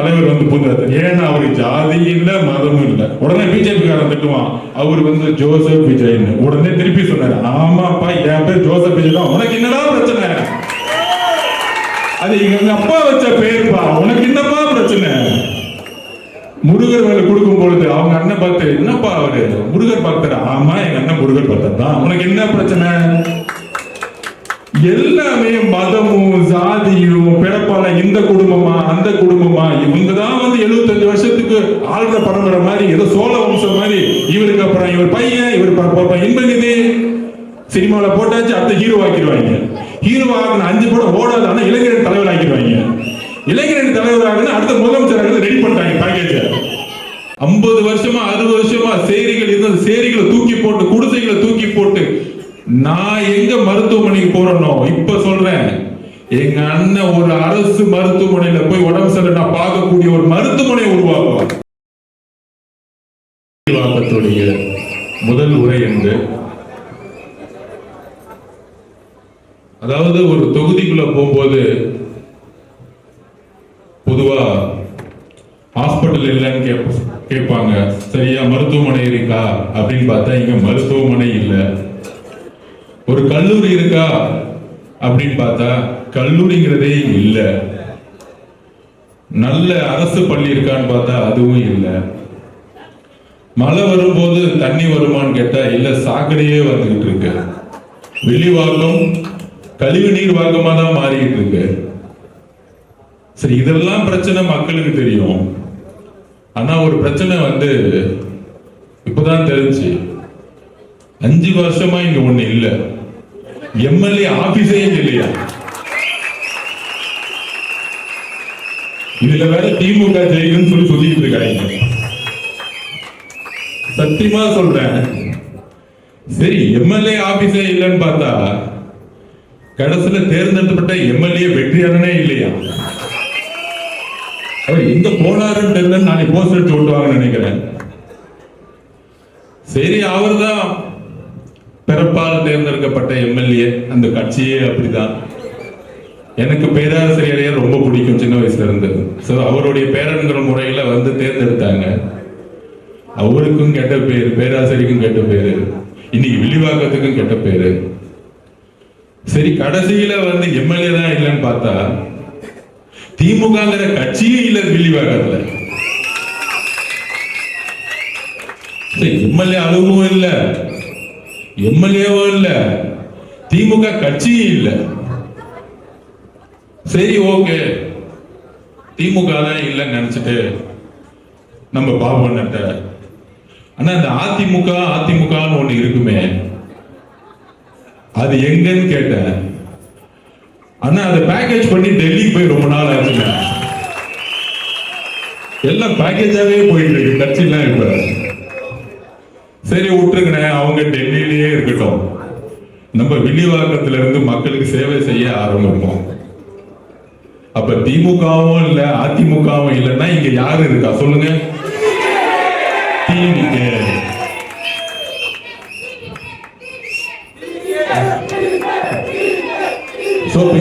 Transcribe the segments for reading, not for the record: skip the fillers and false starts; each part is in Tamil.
தலைவர் வந்து புந்தாரு. ஏன்னா அவரு ஜாதி இல்ல மதமும் இல்ல. உடனே பிஜேபி காரன் திட்டுவான், அவர் வந்து ஜோசப் விஜய்னு. உடனே திருப்பி சொன்னாரு, ஆமாப்பா என் பேர் ஜோசப் விஜய் தான், உனக்கு என்னடா பிரச்சனை? அது எங்க அப்பா வச்ச பேருப்பா, உனக்கு என்னப்பா பிரச்சனை? முருகர் வேலை கொடுக்கும் பொழுது அவங்க அண்ணன் பார்த்து, என்னப்பா அவரு முருகர் பக்தர்? ஆமா எங்க அண்ணன் முருகர் பக்தர் தான், உனக்கு என்ன பிரச்சனை? எல்லாமே மதமும் ஜாதியும் பிறப்பால இந்த குடும்பமா அந்த குடும்பமா, இவங்க தான் வந்து 75 வருஷத்துக்கு ஆள்ற பரம்பரை மாதிரி, ஏதோ சோழ வம்சம் மாதிரி. இவருக்கு அப்புறம் இவர் பையன், இவர் இன்பநிதி சினிமாவில போட்டாச்சு, அடுத்த ஹீரோ ஆக்கிடுவாங்க. ஹீரோ ஆகின 5 படம் ஓடாது, ஆனா இளைஞர் தலைவர் ஆக்கிடுவாங்க. இளைஞர் தலைவர் ஆகின அடுத்த முதலமைச்சர் ரெடி பண்ணிட்டாங்க பேக்கேஜ். 50 வருஷமா 60 வருஷமா சேரிகள் இருந்தது, சேரிகளை தூக்கி போட்டு, குடிசைகளை தூக்கி போட்டு, நான் எங்க மருத்துவமனைக்கு போறேனோ இப்ப சொல்றேன், எங்க அண்ணன் ஒரு அரசு மருத்துவமனையில போய் உடம்பு சரியில்லை நான் பார்க்கக்கூடிய ஒரு மருத்துவமனை உருவாக்குவார். முதல் உரை என்று, அதாவது ஒரு தொகுதிக்குள்ள போகும்போது பொதுவா ஹாஸ்பிட்டல் இல்லைன்னு கேட்பாங்க, சரியா மருத்துவமனை இருக்கா அப்படின்னு பார்த்தா இங்க மருத்துவமனை இல்லை. ஒரு கல்லூரி இருக்கா அப்படின்னு பார்த்தா கல்லூரிங்கிறதே இல்லை. நல்ல அரசு பள்ளி இருக்கான்னு பார்த்தா அதுவும் இல்லை. மழை வரும்போது தண்ணி வருமான்னு கேட்டா இல்ல, சாக்கடையே வந்துகிட்டு இருக்கு. வெளிவாக்கம் கழிவு நீர் வாக்கமா தான் மாறிக்கிட்டு இருக்கு. சரி, இதெல்லாம் பிரச்சனை மக்களுக்கு தெரியும். ஆனா ஒரு பிரச்சனை வந்து இப்பதான் தெரிஞ்சு, 5 வருஷமா இங்க ஒண்ணு இல்ல. எம்எல்ஏ ஆபீஸே இல்லையா? இதுல வேற திமுக ஜெயிக்குன்னு சொல்லி சொல்லிட்டு இருக்காங்க. சத்தியமா சொல்றேன். சரி, எம்எல்ஏ ஆபீஸே இல்லைன்னு பார்த்தா கடைசியில தேர்ந்தெடுக்கப்பட்ட எம்எல்ஏ வெற்றியாளனே இல்லையா? அவர் எங்க போனாருன்னு தெரியல, நாளைக்கு போஸ்டர் அடிச்சு ஓட்டுவாங்கன்னு நினைக்கிறேன். சரி, அவர் தான் பிறப்பால் தேர்ந்தெடுக்கப்பட்ட எம்எல்ஏ, அந்த கட்சியே அப்படிதான். எனக்கு பேராசிரியரையே ரொம்ப பிடிக்கும் சின்ன வயசுல இருந்து. அவருடைய பேரன்கிற முறையில வந்து தேர்ந்தெடுத்தாங்க. அவருக்கும் கெட்ட பேரு, பேராசிரியருக்கும் கெட்ட பேரு, இன்னைக்கு வில்லிவாக்கத்துக்கும் கெட்ட பேரு. சரி, கடைசியில வந்து எம்எல்ஏ தான் இல்லைன்னு பார்த்தா திமுகங்கிற கட்சியே இல்ல வில்லிவாக்கத்துல. எம்எல்ஏ அளவும் இல்ல, எம்எல்ஏவும் இல்ல, திமுக கட்சியும் இல்ல. சரி, ஓகே, திமுக தான் இல்லைன்னு நினைச்சிட்டு நம்ம பாப்போம்ட்ட. ஆனா அந்த அதிமுகன்னு ஒண்ணு இருக்குமே, அது எங்கன்னு கேட்டேன். ஆனா அதை பேக்கேஜ் பண்ணி டெல்லிக்கு போய் ரொம்ப நாள் ஆச்சுங்க. எல்லாம் பேக்கேஜாவே போயிட்டு இருக்கு கட்சியெல்லாம். இப்ப சரி விட்டுருங்க, அவங்க டெல்லியிலேயே இருக்கட்டும், நம்ம வில்லிவாக்கத்துல இருந்து மக்களுக்கு சேவை செய்ய ஆரம்பிப்போம். அப்ப திமுகவும் இல்ல அதிமுகவும் இல்லைன்னா இங்க யாரு இருக்கா சொல்லுங்க? டிவிகே.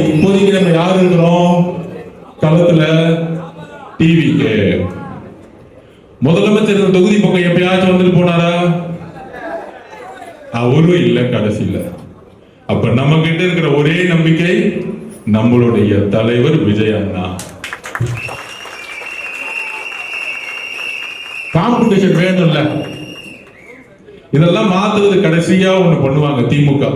இப்போதைக்கு நம்ம யாரு இருக்கிறோம் களத்துல? டிவிகே. முதலமைச்சர் தொகுதி பக்கம் எப்பயாச்சும் வந்துட்டு போனாரா? அவரும் இல்ல கடைசியில. அப்ப நம்ம கிட்ட இருக்கிற ஒரே நம்பிக்கை நம்மளுடைய தலைவர் விஜய் அண்ணா. காம்படிஷன் வேணும்ல, இதெல்லாம் மாத்துறது கடைசியா ஒண்ணு பண்ணுவாங்க திமுக.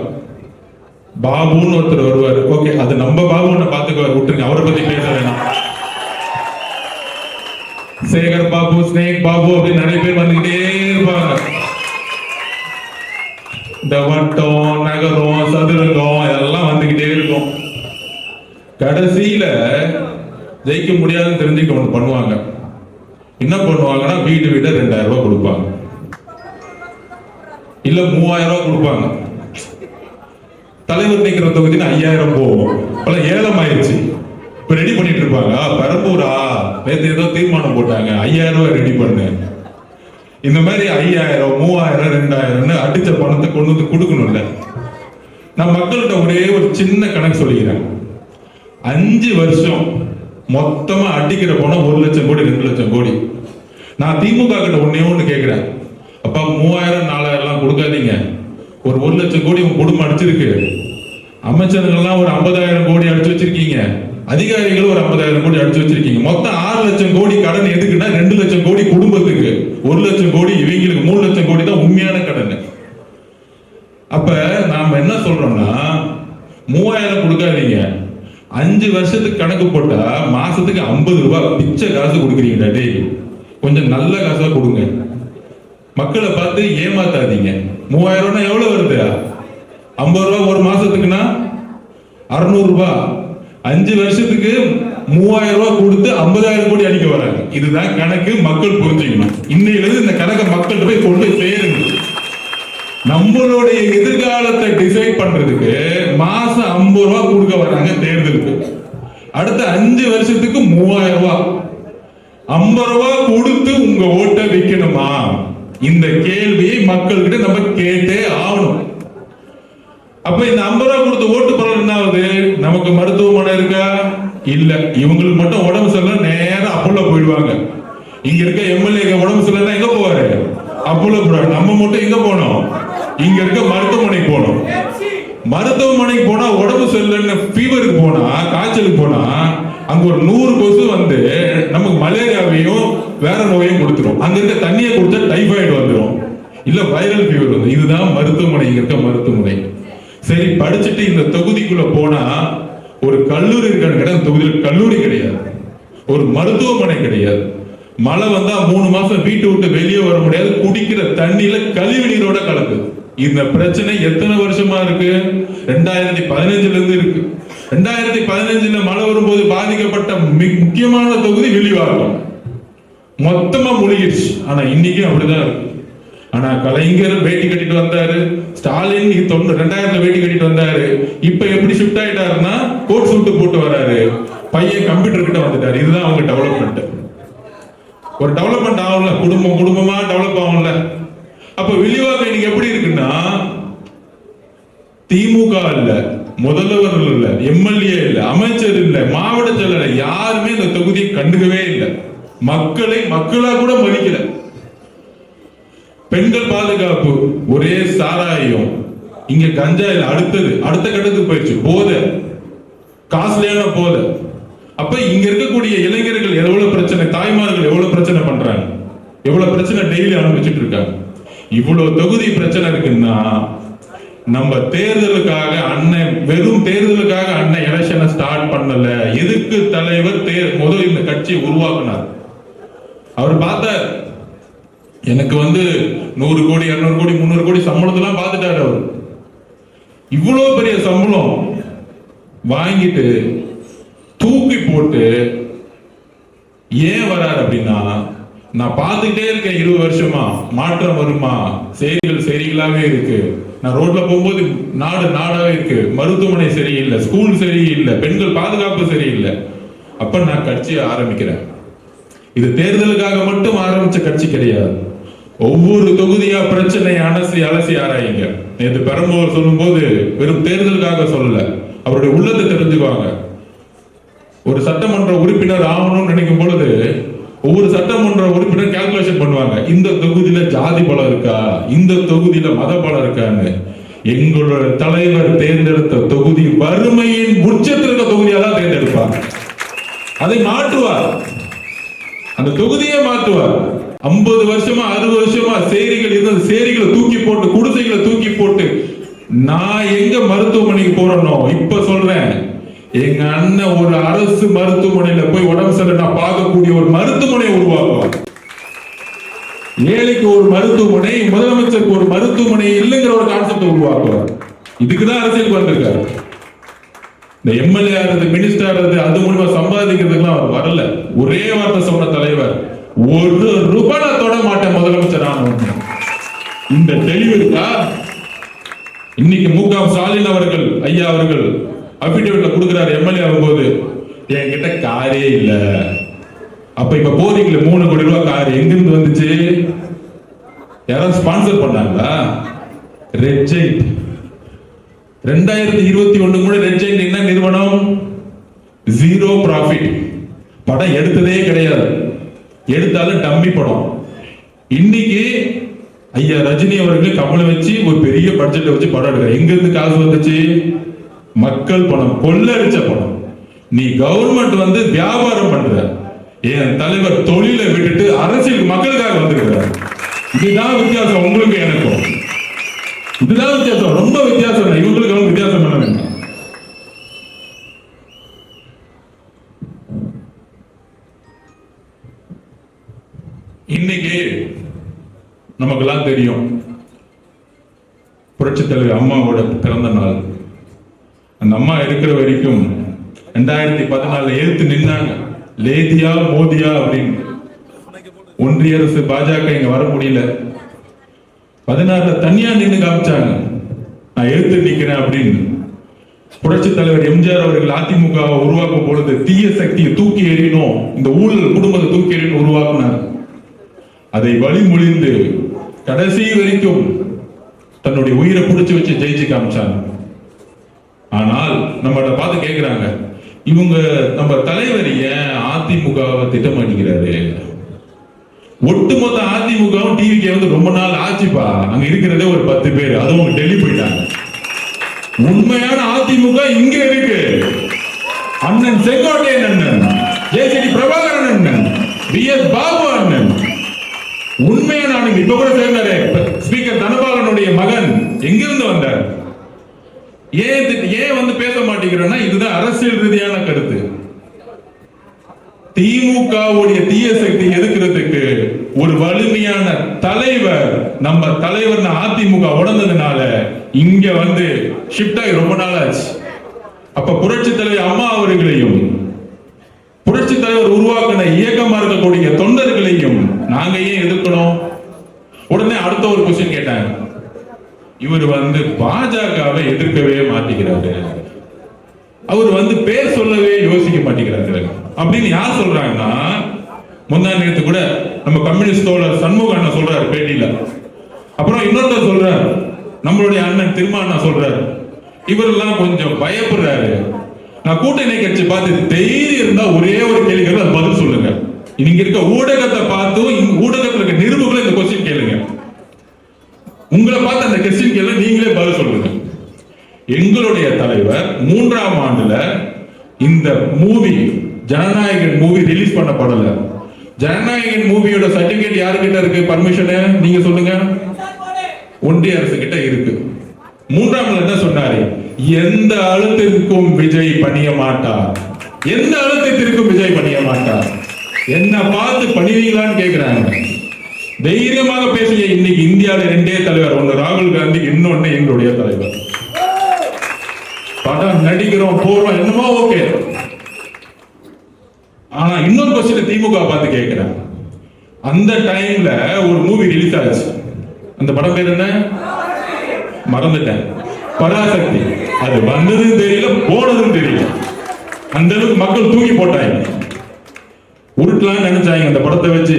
பாபுன்னு ஒருத்தர் வருவாரு. ஓகே, அது நம்ம பாபுன்னு பாத்துக்குவார், விட்டுருங்க, அவரை பத்தி பேச வேணாம். சேகர் பாபு, ஸ்னேக் பாபு அப்படின்னு நிறைய பேர் வந்துகிட்டே இருப்பாங்க. இந்த வட்டம், நகரம், சதுரங்கம் இதெல்லாம் வந்துகிட்டே இருக்கும். கடைசியில ஜெயிக்க முடியாதுன்னு தெரிஞ்சுக்க ஒண்ணு பண்ணுவாங்க. என்ன பண்ணுவாங்கன்னா, வீடு 2000 ரூபாய் கொடுப்பாங்க, இல்ல 3000 ரூபாய் கொடுப்பாங்க. தலைவர் நிக்கிற தொகுதியில் 5000 போகும். பல ஏலம் ஆயிடுச்சு, இப்ப ரெடி பண்ணிட்டு இருப்பாங்க. பெரம்பூரா நேற்று ஏதோ தீர்மானம் போட்டாங்க, 5000 ரூபாய் ரெடி பண்ணு. இந்த மாதிரி 5000, 3000, 2000 அடிச்ச பணத்தை கொண்டு வந்து கொடுக்கணும்ல. நான் மக்கள்கிட்ட ஒரே ஒரு சின்ன கணக்கு சொல்லிக்கிறேன். 5 வருஷம் மொத்தமா அடிக்கிற போனா 1 லட்சம் கோடி 2 லட்சம் கோடி. நான் திமுக கிட்ட ஒண்ணு கேட்கிறேன், அப்பா 3000 4000 எல்லாம் கொடுக்காதீங்க, ஒரு 1 லட்சம் கோடி உங்க குடும்பம் அடிச்சிருக்கு, அமைச்சர்கள்லாம் ஒரு 50,000 கோடி அடிச்சு வச்சிருக்கீங்க, அதிகாரிகள் ஒரு 50,000 கோடி அடிச்சு வச்சிருக்கீங்க, மொத்தம் 6 லட்சம் கோடி கடன் எதுக்குன்னா 2 லட்சம் கோடி குடும்பத்துக்கு, 1 லட்சம் கோடி இவங்களுக்கு, 3 லட்சம் கோடி தான் உண்மையான கடன். அப்ப நாம என்ன சொல்றோம்னா 3000 கொடுக்காதீங்க, 5 வருஷத்துக்கு கணக்கு போட்டா மாசத்துக்கு 50 ரூபாய் பிச்சை காசு கொடுக்குறீங்க, டேய் கொஞ்சம் நல்ல காசா கொடுங்க, மக்களை பார்த்து ஏமாத்தாதீங்க. 3000 எவ்வளவு வருது? 50 ரூபாய் ஒரு மாசத்துக்குன்னா 600 ரூபாய், 5 வருஷத்துக்கு 3000 ரூபாய் கொடுத்து 50,000 கோடி அடிக்க வராங்க. இதுதான் கணக்கு, மக்கள் புரிஞ்சுக்கணும். இன்னையிலிருந்து இந்த கணக்கை மக்கள் போய் கொண்டு சேருங்க. நம்மளுடைய எதிர்காலத்தை டிசைட் பண்றதுக்கு மாசம் 50 ரூபாய் கொடுக்க வராங்க தேர்தலுக்கு. அடுத்த 5 வருஷத்துக்கு 3000 ரூபாய், 50 ரூபாய் கொடுத்து உங்க ஓட்டை விற்கணுமா? இந்த கேள்வியை மக்கள் கிட்ட நம்ம கேட்டே ஆகணும். அப்ப இந்த 50 ரூபாய் கொடுத்து ஓட்டு போறது என்ன ஆகுது? நமக்கு மருத்துவமனை இருக்கா? இல்ல. இவங்களுக்கு மட்டும் உடம்பு சரியில்லை நேரம் அப்போலோ போயிடுவாங்க. இங்க இருக்க எம்எல்ஏ உடம்பு சரியில்லைன்னா எங்க போவாரு? அப்போலோ போறாரு. நம்ம மட்டும் எங்க போனோம்? இங்க இருக்க மருத்துவமனைக்கு போனோம். மருத்துவமனைக்கு போனா உடம்பு சரியில்லைன்னு ஃபீவருக்கு போனா, காய்ச்சலுக்கு போனா அங்க ஒரு 100 கொசு வந்து நமக்கு மலேரியாவையும் வேற நோயையும் கொடுத்துரும். அங்க இருக்க தண்ணியை குடிச்சா டைபாய்டு வந்துடும், இல்ல வைரல் ஃபீவர் வந்து. இதுதான் மருத்துவமனை, இங்க இருக்க மருத்துவமனை. சரி, படிச்சுட்டு இந்த தொகுதிக்குள்ள போனா ஒரு கல்லூரி இருக்கான்னு கேட்டா தொகுதியில் கல்லூரி கிடையாது, ஒரு மருத்துவமனை கிடையாது. மழை வந்தா 3 மாசம் வீட்டை விட்டு வெளியே வர முடியாது, குடிக்கிற தண்ணியில கழிவு நீரோட கலக்குது. இந்த பிரச்சனை எத்தனை வருஷமா இருக்கு? 2015 இருந்து இருக்கு. 2015 மழை வரும்போது பாதிக்கப்பட்ட முக்கியமான தொகுதி வில்லிவாக்கம், மொத்தமா முழுகிடுச்சு. ஆனா இன்னைக்கு அப்படிதான் இருக்கு. ஆனா கலைஞர் வேட்டி கட்டிட்டு வந்தாரு, ஸ்டாலின் 2000 வேட்டி கட்டிட்டு வந்தாரு. இப்ப எப்படி ஷிஃப்ட் ஆயிட்டாருன்னா கோட் சூட்டு போட்டு வராரு, பையன் கம்ப்யூட்டர் கிட்ட வந்துட்டாரு. இதுதான் அவங்க டெவலப்மெண்ட். ஒரு டெவலப்மெண்ட் ஆகும்ல, குடும்பமா டெவலப் ஆகும்ல. அப்ப வில்லிவாக்கம் இன்னைக்கு எப்படி இருக்குன்னா, திமுக இல்ல, முதல்வர் இல்ல, எம்எல்ஏ இல்ல, அமைச்சர் இல்ல, மாவட்ட செயலர் யாருமே இந்த தொகுதியை கண்டுக்கவே இல்லை. மக்களை மக்களா கூட மதிக்கல. பெண்கள் பாதுகாப்பு ஒரே சாராயம், இங்க கஞ்சா இல்ல, அடுத்த கட்டத்துக்கு போயிடுச்சு போதை, காஸ்ட்லியான போதை. அப்ப இங்க இருக்கக்கூடிய இளைஞர்கள் எவ்வளவு பிரச்சனை, தாய்மார்கள் எவ்வளவு பிரச்சனை பண்றாங்க, எவ்வளவு பிரச்சனை டெய்லி அனுபவிச்சுட்டு இருக்காங்க. இவ்வளவு தொகுதி பிரச்சனை இருக்குன்னா நம்ம தேர்தலுக்காக அண்ணன், வெறும் தேர்தலுக்காக அண்ணன் எலெக்ஷனை ஸ்டார்ட் பண்ணல. எதுக்கு தலைவர் முதல் இந்த கட்சியை உருவாக்குனார். அவர் பார்த்தார், எனக்கு 100 கோடி 200 கோடி 300 கோடி சம்பளத்தெல்லாம் பார்த்துட்டாரு. அவர் இவ்வளவு பெரிய சம்பளம் வாங்கிட்டு தூக்கி போட்டு ஏன் வராரு அப்படின்னா, நான் பார்த்துக்கிட்டே இருக்கேன் 20 வருஷமா, மாற்றம் வருமா? செய்திகளாவே இருக்கு. நான் ரோட்ல போகும்போது நாடாவே இருக்கு, மருத்துவமனை சரியில்லை, ஸ்கூல் சரியில்லை, பெண்கள் பாதுகாப்பு சரியில்லை. அப்ப நான் கட்சியை ஆரம்பிக்கிறேன். இது தேர்தலுக்காக மட்டும் ஆரம்பிச்ச கட்சி கிடையாது. ஒவ்வொரு தொகுதியா பிரச்சனை அலசி ஆராயுங்க. நேற்று பெரம்பூர் சொல்லும் போது வெறும் தேர்தலுக்காக சொல்லல, அவருடைய உள்ளத்தை தெரிஞ்சுக்குவாங்க. ஒரு சட்டமன்ற உறுப்பினர் ஆகணும்னு நினைக்கும் பொழுது ஒவ்வொரு சட்டமன்ற உறுப்பினர் கால்குலேஷன் பண்ணுவாங்க. இந்த தொகுதியில ஜாதி பலம் இருக்கா, இந்த தொகுதியில மத பலம் இருக்கான்னு. எங்களோட தலைவர் தேர்ந்தெடுத்த தொகுதி வறுமையின் உச்சத்தில் இருக்க தொகுதியா தான் தேர்ந்தெடுப்பார். அதை மாற்றுவார், அந்த தொகுதியை மாற்றுவார். 50 வருஷமா 60 வருஷமா சேரிகள் இருந்த சேரிகளை தூக்கி போட்டு, குடிசைகளை தூக்கி போட்டு, நான் எங்க மருத்துவமனைக்கு போறேனோ இப்ப சொல்றேன், எங்க அண்ணன் ஒரு அரசு மருத்துவமனையில போய் உடம்பு சரியில்லை பார்க்கக்கூடிய ஒரு மருத்துவமனை உருவாக்குவார். ஏழைக்கு ஒரு மருத்துவமனை, முதலமைச்சருக்கு ஒரு மருத்துவமனை இல்லைங்கிற ஒரு கான்செப்ட் உருவாக்குவார். இதுக்குதான் அரசியலுக்கு வந்திருக்காரு. இந்த எம்எல்ஏ ஆறது, மினிஸ்டர் ஆறது, அது மூலமா சம்பாதிக்கிறதுக்குலாம் அவர் வரல. ஒரே வார்த்தை சொன்ன தலைவர், 1 ரூபாய் நான் தொட மாட்டேன் முதலமைச்சர் ஆனவங்க. இந்த தெளிவு இருக்கா? இன்னைக்கு மு.க. ஸ்டாலின் அவர்கள் ஐயா அவர்கள் அபிடேவிட்ல கொடுக்கிறாரு எம்எல்ஏ ஆகும்போது, என்கிட்ட காரே இல்ல. அப்ப இப்ப போறீங்களே 3 கோடி ரூபாய் கார் எங்கிருந்து வந்துச்சு? யாராவது ஸ்பான்சர் பண்ணாங்களா? ரெட் ஜெயிண்ட் 2021 கூட ரெட் ஜெயிண்ட் என்ன நிறுவனம்? 0 ப்ராஃபிட். படம் எடுத்ததே கிடையாது, எடுத்தாலும் டம்மி படம். இன்னைக்கு ஐயா ரஜினி அவர்கள் கமலை வச்சு ஒரு பெரிய பட்ஜெட்டை வச்சு படம் எடுக்கிற. எங்க இருந்து காசு வந்துச்சு? மக்கள் பணம், கொள்ளடிச்ச பணம். நீ கவர்மெண்ட் வந்து வியாபாரம் பண்ற, என் தலைவர் தொழிலை விட்டுட்டு அரசியல் மக்களுக்காக வந்துருக்கிறார். இதுதான் வித்தியாசம் உங்களுக்கு எனக்கும், இதுதான் வித்தியாசம், ரொம்ப வித்தியாசம். இவங்களுக்கு வித்தியாசம் பண்ண வேண்டாம். இன்னைக்கு நமக்கெல்லாம் தெரியும் புரட்சித் தலைவர் அம்மாவோட பிறந்த நாள். அந்த அம்மா இருக்கிற வரைக்கும் 2014 எழுத்து நின்னாங்க, லேதியா மோதியா அப்படின்னு. ஒன்றிய அரசு பாஜக இங்க வர முடியல. 16 தனியா நின்று காமிச்சாங்க, நான் எழுத்து நிக்கிறேன் அப்படின்னு. புரட்சி தலைவர் எம்ஜிஆர் அவர்கள் அதிமுக உருவாக்கும் பொழுது தீய சக்தியை தூக்கி எறியணும், இந்த ஊழல் குடும்பத்தை தூக்கி எறியணும் உருவாக்குனார். அதை வழிமொழிந்து கடைசி வரைக்கும் தன்னுடைய உயிரை பிடிச்சு வச்சு ஜெயிச்சு காமிச்சாங்க. ஆனால் நம்மள பார்த்து கேட்கிறாங்க, இவங்க நம்ம தலைவர் ஏன் அதிமுகவை திட்டமாட்டிக்கிறாரு? ஒட்டுமொத்த அதிமுகவும் டிவிக்கு வந்து ரொம்ப நாள் ஆச்சுப்பா, அங்க இருக்கிறதே ஒரு 10 பேர், அதுவும் டெல்லி போயிட்டாங்க. உண்மையான அதிமுக இங்க இருக்கு. அண்ணன் செங்கோட்டையன் அண்ணன், ஜேசிடி பிரபாகரன் அண்ணன், BS பாபு அண்ணன், உண்மையான ஆளுங்க. இப்ப கூட சேர்ந்தாரு ஸ்பீக்கர் தனபாலனுடைய மகன், எங்கிருந்து வந்தார்? ஏன் வந்து பேச மாட்டேங்கிறோம்னா இதுதான் அரசியல் ரீதியான கருத்து. திமுகவுடைய தீய சக்தி எதிர்க்கிறதுக்கு ஒரு வலிமையான தலைவர், நம்ம தலைவர் அதிமுக உடனதுனால இங்க வந்து ஷிஃப்ட் ஆகி ரொம்ப நாள் ஆச்சு. அப்ப புரட்சி தலைவர் அம்மா அவர்களையும் புரட்சி தலைவர் உருவாக்கின இயக்கமா இருக்கக்கூடிய தொண்டர்களையும் நாங்க ஏன் எதிர்க்கணும்? உடனே அடுத்த ஒரு கொஸ்டின் கேட்டாங்க, இவர் வந்து பாஜகவை எதிர்க்கவே மாட்டேங்கிறாரு, அவர் வந்து பேர் சொல்லவே யோசிக்க மாட்டேங்கிறாரு அப்படின்னு யார் சொல்றாங்கன்னா, முந்தா நேரத்து கூட நம்ம கம்யூனிஸ்ட் தோழர் சண்முக அண்ணா சொல்றாரு பேட்டியில. அப்புறம் இன்னொருத்தர் சொல்றாரு, நம்மளுடைய அண்ணன் திருமா அண்ணா சொல்றாரு, இவரெல்லாம் கொஞ்சம் பயப்படுறாரு. நான் கூட்டணி கட்சி பார்த்து தைரியம் இருந்தா ஒரே ஒரு கேள்வி கேட்க பதில் சொல்லுங்க. இங்க இருக்க ஊடகத்தை பார்த்தும் ஊடகத்தில் இருக்க நிருபர்களை இந்த கொஸ்டின் கேளுங்க. உங்களை பார்த்து அந்த கொஸ்டின் கேள்வி நீங்களே பதில் சொல்லுங்க. எங்களுடைய தலைவர் 3ஆம் ஆண்டுல இந்த மூவி ஜனநாயகன் மூவி ரிலீஸ் பண்ணப்படல. ஜனநாயகன் மூவியோட சர்டிபிகேட் யாருக்கிட்ட இருக்கு? பர்மிஷன் நீங்க சொல்லுங்க. ஒன்றிய அரசு கிட்ட இருக்கு. 3ஆம் என்ன சொன்னாரு? எந்த அழுத்தத்திற்கும் விஜய் பணிய மாட்டார், எந்த அழுத்தத்திற்கும் விஜய் பணிய மாட்டார். என்ன பார்த்து பணிவீங்களான்னு கேட்கிறாங்க. தைரியமாக பேசிய இன்னைக்கு இந்தியாவில் 2 தலைவர், ஒன்னு ராகுல் காந்தி, இன்னொன்னு எங்களுடைய தலைவர். படம் நடிக்கிறோம் போறோம் என்னமோ ஓகே. ஆனா இன்னொரு கொஸ்டின் திமுக பார்த்து கேட்கிறேன். அந்த டைம்ல ஒரு மூவி ரிலீஸ் ஆச்சு, அந்த படம் பேர் என்ன மறந்துட்டேன், பராசக்தி. அது வந்ததும் தெரியல போனதும் தெரியல. அந்த அளவுக்கு மக்கள் தூக்கி போட்டாங்க. உருட்டலாம் நினைச்சாங்க அந்த படத்தை வச்சு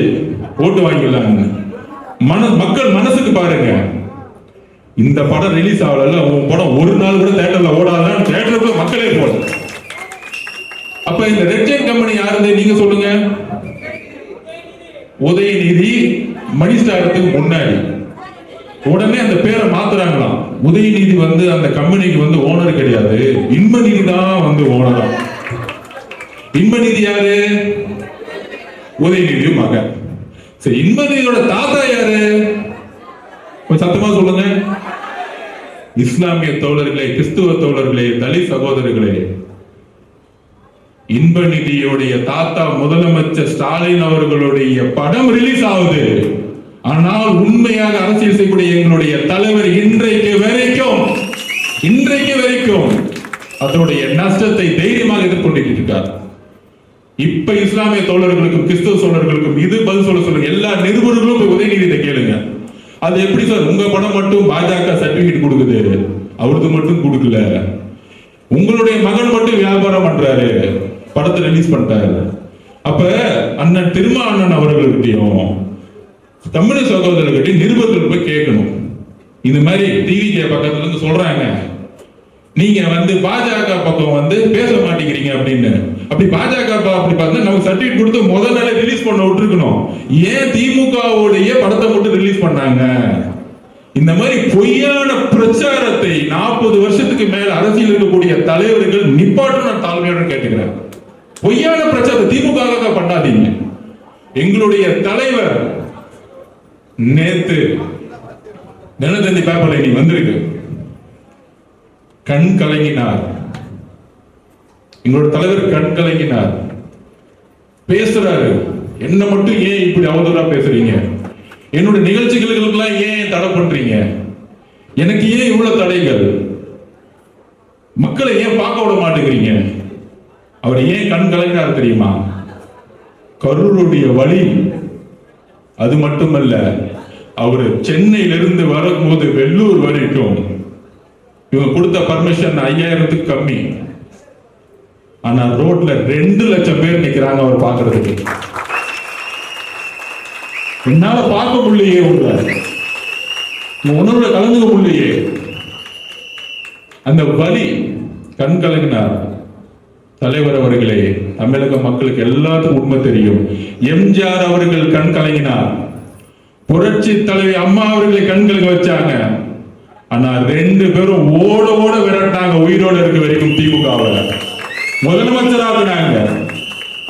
ஓட்டு வாங்கிடலாங்க. மக்கள் மனசுக்கு பாருங்க, இந்த படம் ரிலீஸ் ஆகல, உன் படம் ஒரு நாள் கூட தியேட்டர்ல ஓடாதான், தியேட்டருக்குள்ள மக்களே போல. அப்ப இந்த ரெட் ஜெயின் கம்பெனி யாருன்னு நீங்க சொல்லுங்க. உதயநிதி மணி ஸ்டாரத்துக்கு முன்னாடி உடனே அந்த பேரை மாத்துறாங்களாம். உதயநிதி வந்து அந்த கம்பெனிக்கு வந்து ஓனர் கிடையாது, இன்பநிதி தான் வந்து ஓனரா. இன்பநிதி யாரு? உதயநிதி மகன். சரி, இன்பநிதியோட தாத்தா யாரு? சத்தமா சொல்லுங்க. இஸ்லாமிய தோழர்களே, கிறிஸ்துவ தோழர்களே, தலித் சகோதரர்களே, இன்பநிதியுடைய தாத்தா முதலமைச்சர் ஸ்டாலின் அவர்களுடைய படம் ரிலீஸ் ஆகுது. ஆனால் உண்மையாக அரசியல் செய்யக்கூடிய எங்களுடைய தலைவர் இன்றைக்கு வரைக்கும் அதனுடைய நஷ்டத்தை தைரியமாக எதிர்கொண்டிருக்கிறார். இப்ப இஸ்லாமிய தோழர்களுக்கும் கிறிஸ்துவ தோழர்களுக்கும் இது பதில் சொல்லுங்க. எல்லா நிருபர்களும் போய் உதயநிதியை கேளுங்க. அது எப்படி சார் உங்க படம் மட்டும் பாஜக சர்டிபிகேட் கொடுக்குது, அவருக்கு மட்டும் கொடுக்கல, உங்களுடைய மகன் மட்டும் வியாபாரம் பண்றாரு, படத்தை ரிலீஸ் பண்றாரு. அப்ப அண்ணன் திருமா அண்ணன் அவர்கள்கிட்டையும் கம்யூனிஸ்ட் சகோதரர்கிட்டையும் நிருபர்கள் போய் கேட்கணும். இந்த மாதிரி டிவி பக்கத்துல இருந்து சொல்றாங்க, நீங்க வந்து பாஜக பக்கம் வந்து பேச மாட்டேங்கிறீங்க அப்படின்னு. அப்படி பாஜக அப்படி பார்த்தா நமக்கு சர்டிபிகேட் கொடுத்து முதல் நாளே ரிலீஸ் பண்ண விட்டுருக்கணும். ஏன் திமுகவுடைய படத்தை மட்டும் ரிலீஸ் பண்ணாங்க? இந்த மாதிரி பொய்யான பிரச்சாரத்தை 40 வருஷத்துக்கு மேல அரசியல் இருக்கக்கூடிய தலைவர்கள் நிப்பாட்டும் நான் தாழ்மையுடன் கேட்டுக்கிறேன். பொய்யான பிரச்சாரத்தை திமுக பண்ணாதீங்க. எங்களுடைய தலைவர் நேத்து தினத்தந்தி பேப்பர்ல நீ வந்திருக்கு, கண் கலங்கினார். எங்களோட தலைவர் கண் கலங்கினார், பேசுறாரு. என்ன மட்டும் ஏன் இப்படி அவதூறா பேசுறீங்க? என்னுடைய நிகழ்ச்சிகளுக்கெல்லாம் ஏன் தடை பண்றீங்க? எனக்கு ஏன் இவ்வளவு தடைகள்? மக்களை ஏன் பார்க்க விட மாட்டேங்கிறீங்க? அவர் ஏன் கண் கலங்கினார் தெரியுமா? கரூருடைய வழி அது மட்டுமல்ல, அவர் சென்னையிலிருந்து வரும்போது வெள்ளூர் வரைக்கும் இவங்க கொடுத்த பர்மிஷன் 5000க்கு கம்மி. ஆனா ரோட்ல 2 லட்சம் பேர் நிக்கிறாங்க அவர் பார்க்கறதுக்கு. என்னால பார்க்க முடியலையே, உணர்வுல கலந்துக்க முடியலையே. அந்த வலி கண் கலங்கினார். தலைவர் அவர்களே, தமிழக மக்களுக்கு எல்லாத்துக்கும் உண்மை தெரியும். எம்ஜிஆர் அவர்கள் கண் கலங்கினார், புரட்சி தலைவி அம்மா அவர்களை கண் கலங்க வச்சாங்க. ஆனா 2 பேரும் ஓட ஓட விரட்டாங்க உயிரோட இருக்க வரைக்கும் திமுகவை முதலமைச்சராக.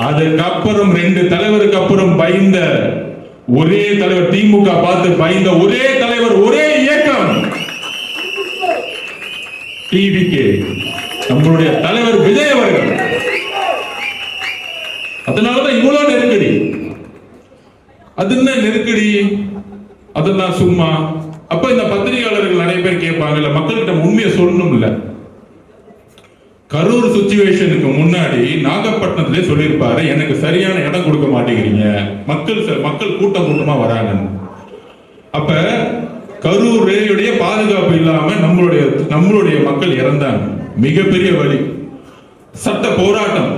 அதுக்கப்புறம் 2 தலைவருக்கு அப்புறம் பயந்த ஒரே தலைவர், திமுக பார்த்து பயந்த ஒரே தலைவர், ஒரே இயக்கம் டிவிகே, நம்மளுடைய தலைவர் விஜய் அவர்கள். அதனாலதான் இவ்வளவு நெருக்கடி. அது என்ன நெருக்கடி? அதெல்லாம் சும்மா. அப்ப இந்த பத்திரிகையாளர்கள் நிறைய பேர் கேட்பாங்கல்ல, மக்கள்கிட்ட உண்மையை சொல்லணும் இல்ல. கரூர் சிச்சுவேஷனுக்கு முன்னாடி நாகப்பட்டினத்திலே சொல்லியிருப்பாரு, எனக்கு சரியான இடம் கொடுக்க மாட்டேங்கிறீங்க, மக்கள் கூட்டம் கூட்டமா வராங்க. அப்ப கரூர் ரேடியோடைய பாதுகாப்பு இல்லாம நம்மளுடைய மக்கள் இறந்தாங்க. மிகப்பெரிய வழி, சட்ட போராட்டம்,